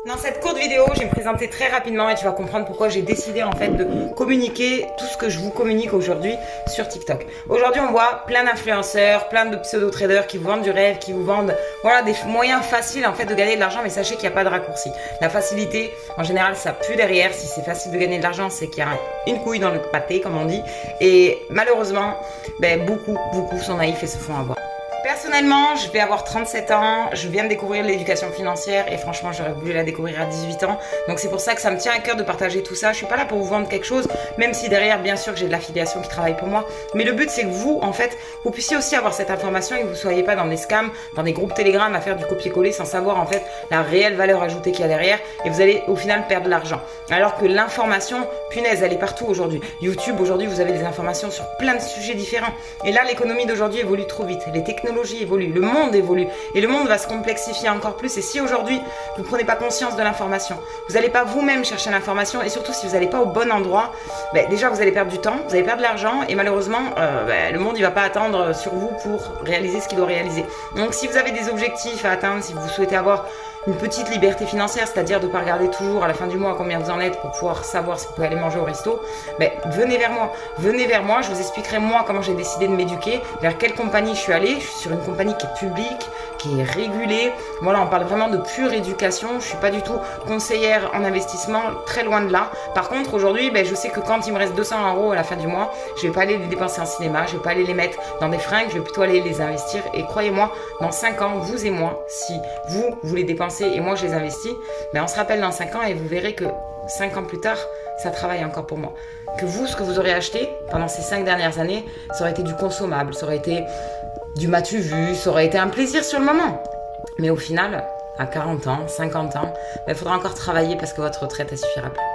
Dans cette courte vidéo, je vais me présenter très rapidement et tu vas comprendre pourquoi j'ai décidé en fait de communiquer tout ce que je vous communique aujourd'hui sur TikTok. Aujourd'hui, on voit plein d'influenceurs, plein de pseudo-traders qui vous vendent du rêve, qui vous vendent des moyens faciles en fait de gagner de l'argent, mais sachez qu'il n'y a pas de raccourci. La facilité, en général, ça pue derrière. Si c'est facile de gagner de l'argent, c'est qu'il y a une couille dans le pâté, comme on dit. Et malheureusement, beaucoup sont naïfs et se font avoir. Personnellement, je vais avoir 37 ans, je viens de découvrir l'éducation financière et franchement, j'aurais voulu la découvrir à 18 ans. Donc c'est pour ça que ça me tient à cœur de partager tout ça. Je suis pas là pour vous vendre quelque chose, même si derrière, bien sûr, j'ai de l'affiliation qui travaille pour moi. Mais le but, c'est que vous, en fait, vous puissiez aussi avoir cette information et que vous soyez pas dans des scams, dans des groupes Telegram à faire du copier-coller sans savoir en fait la réelle valeur ajoutée qu'il y a derrière et vous allez au final perdre de l'argent. Alors que l'information, punaise, elle est partout aujourd'hui. YouTube, aujourd'hui, vous avez des informations sur plein de sujets différents. Et là, l'économie d'aujourd'hui évolue trop vite. Les technologies évolue, le monde évolue et le monde va se complexifier encore plus. Et si aujourd'hui vous ne prenez pas conscience de l'information, vous n'allez pas vous-même chercher l'information et surtout si vous n'allez pas au bon endroit, déjà vous allez perdre du temps, vous allez perdre de l'argent et malheureusement le monde il va pas attendre sur vous pour réaliser ce qu'il doit réaliser. Donc si vous avez des objectifs à atteindre, si vous souhaitez avoir une petite liberté financière, c'est-à-dire de ne pas regarder toujours à la fin du mois à combien vous en êtes pour pouvoir savoir si vous pouvez aller manger au resto, venez vers moi, je vous expliquerai moi comment j'ai décidé de m'éduquer, vers quelle compagnie je suis allée. Je suis sur une compagnie qui est publique, qui est régulée. Voilà, on parle vraiment de pure éducation. Je suis pas du tout conseillère en investissement, très loin de là. Par contre, aujourd'hui, je sais que quand il me reste 200 € à la fin du mois, je vais pas aller les dépenser en cinéma, je vais pas aller les mettre dans des fringues, je vais plutôt aller les investir. Et croyez-moi, dans 5 ans, vous et moi, si vous les dépensez et moi je les investis, on se rappelle dans 5 ans et vous verrez que 5 ans plus tard, ça travaille encore pour moi. Que vous, ce que vous aurez acheté pendant ces 5 dernières années, ça aurait été du consommable, ça aurait été du m'as-tu vu, ça aurait été un plaisir sur le moment. Mais au final, à 40 ans, 50 ans, il faudra encore travailler parce que votre retraite, elle suffira plus.